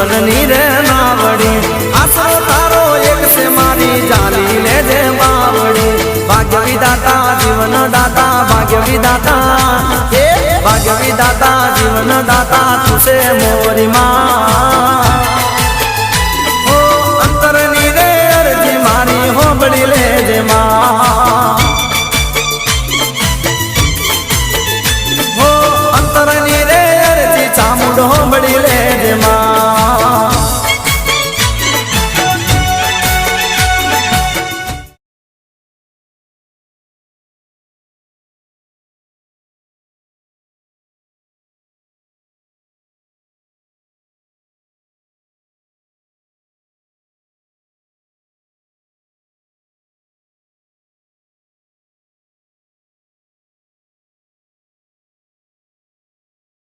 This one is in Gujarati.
જીવનની રે નાવડી આશરો તારો એક છે મારી જાલી લેજે બાવડી ભાગ્ય વિધાતા જીવન દાતા ભાગ્ય વિધાતા હે ભાગ્ય વિધાતા જીવન દાતા તું છે મોરી માં ઓ અંતરની રે અરજી મારી હોબળી લેજે માં હો અંતરની રે અરજી ચામુંડ